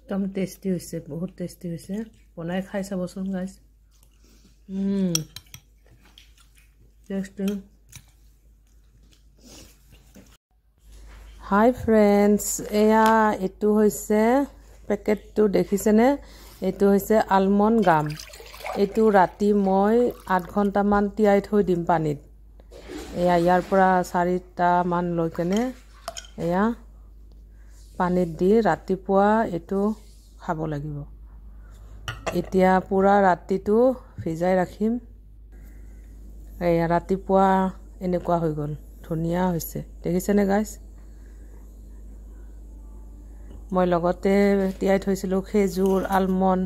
একদম টেষ্টি হৈছে বহুত টেষ্টি হৈছে বনাই খাই চাবচোন গাইজ টেষ্টি হাই ফ্ৰেণ্ডছ এয়া এইটো হৈছে পেকেটটো দেখিছেনে এইটো হৈছে আলমণ্ড গাম এইটো ৰাতি মই 8 ঘণ্টামান তিয়াই থৈ দিম পানীত এয়া ইয়াৰ পৰা 4টা মান লৈ কেনে এয়া পানীত দি ৰাতিপুৱা এইটো খাব লাগিব এতিয়া পুৰা ৰাতিটো ভিজাই ৰাখিম এয়া ৰাতিপুৱা এনেকুৱা হৈ গ'ল ধুনীয়া হৈছে দেখিছেনে গাইজ মই লগতে তিয়াই থৈছিলোঁ খেজুৰ আলমণ্ড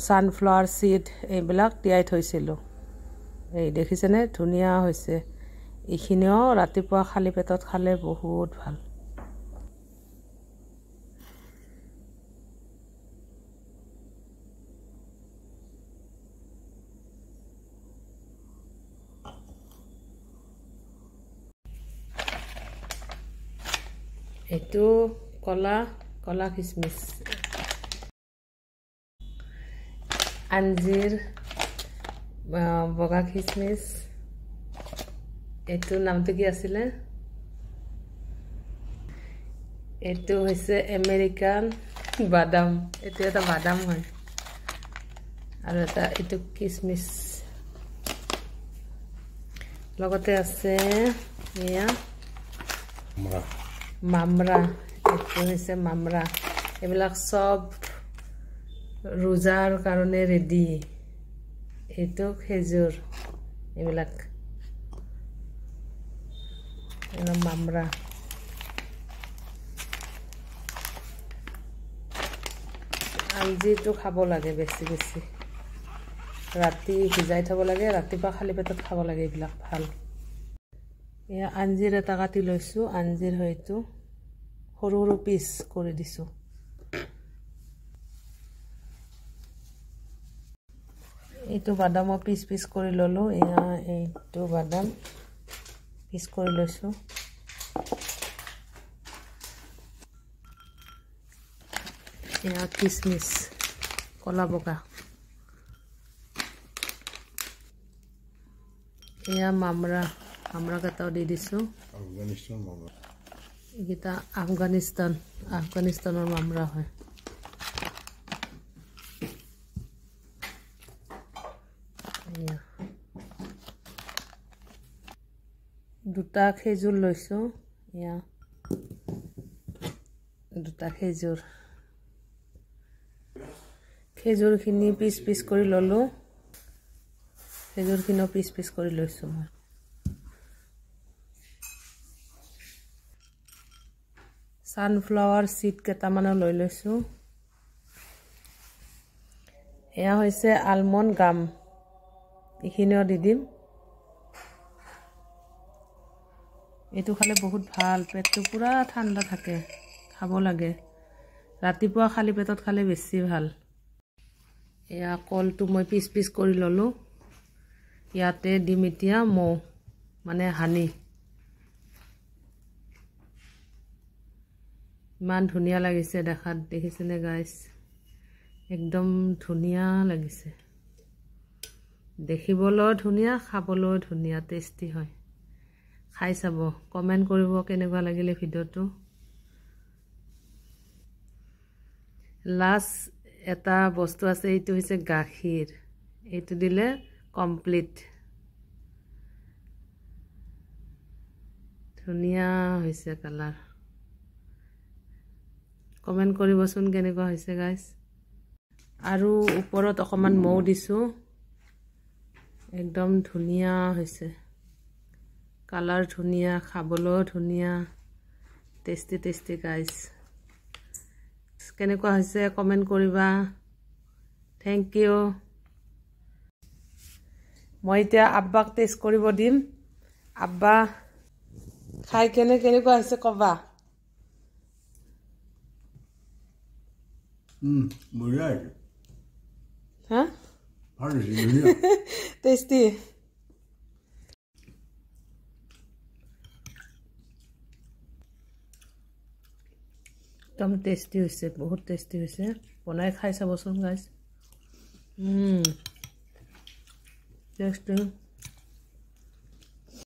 সানফ্লাৱাৰ সিড এইবিলাক তিয়াই থৈছিলোঁ এই দেখিছেনে ধুনীয়া হৈছে এইখিনিও ৰাতিপুৱা খালী পেটত খালে বহুত ভাল এইটো কলা কিচমিচ আঞ্জিৰ বগা কিচমিচ এইটো নামটো কি আছিলে এইটো হৈছে আমেৰিকান বাদাম এইটো এটা বাদাম হয় আৰু এটা এইটো কিচমিচ লগতে আছে এয়া মামৰা এইটো হৈছে মামৰা এইবিলাক সব ৰোজাৰ কাৰণে ৰেডি এইটো খেজুৰ এইবিলাক মামৰা আঞ্জিটো খাব লাগে বেছি বেছি ৰাতি ভিজাই থব লাগে ৰাতিপুৱা খালী পেটত খাব লাগে এইবিলাক ভাল এয়া আঞ্জিৰ এটা কাটি লৈছোঁ আঞ্জিৰ হয়তো সৰু সৰু পিচ কৰি দিছোঁ এইটো বাদামৰ পিচ পিচ কৰি ল'লোঁ এয়া এইটো বাদাম পিচ কৰি লৈছোঁ এয়া কিচমিচ কলা বগা এয়া মামৰা কেইটাও দি দিছোঁ এইকেইটা আফগানিস্তানৰ মামৰা হয় দুটা খেজুৰ লৈছোঁ এয়া দুটা খেজুৰখিনি পিচ পিচ কৰি ল'লোঁ খেজুৰখিনিও পিচ পিচ কৰি লৈছোঁ মই সানফ্লাৱাৰ সিড কেইটামানো লৈ লৈছোঁ এয়া হৈছে আলমণ্ড গাম এইখিনিও দি দিম এইটো খালে বহুত ভাল পেটটো পুৰা ঠাণ্ডা থাকে খাব লাগে ৰাতিপুৱা খালী পেটত খালে বেছি ভাল এয়া কলটো মই পিচ পিচ কৰি ল'লোঁ ইয়াতে দিম এতিয়া মৌ মানে হানি ইমান ধুনীয়া লাগিছে দেখাত দেখিছেনে গাইজ একদম ধুনীয়া লাগিছে দেখিবলৈও ধুনীয়া খাবলৈও ধুনীয়া টেষ্টি হয় খাই চাব কমেণ্ট কৰিব কেনেকুৱা লাগিলে ভিডিঅ'টো লাষ্ট এটা বস্তু আছে এইটো হৈছে গাখীৰ এইটো দিলে কমপ্লিট ধুনীয়া হৈছে কালাৰ কমেণ্ট কৰিবচোন কেনেকুৱা হৈছে গাইজ আৰু ওপৰত অকমান মৌ দিছোঁ একদম ধুনীয়া হৈছে কালাৰ ধুনীয়া খাবলৈও ধুনীয়া টেষ্টি টেষ্টি গাইজ কেনেকুৱা হৈছে কমেণ্ট কৰিবা থেংক ইউ মই এতিয়া আব্বাক টেষ্ট কৰিব দিম আব্বা খাই কেনেকুৱা হৈছে কবা বঢ়িয়া হা ভাল হৈছে টেষ্টি একদম টেষ্টি হৈছে বহুত টেষ্টি হৈছে বনাই খাই চাবচোন গাইজ টেষ্টি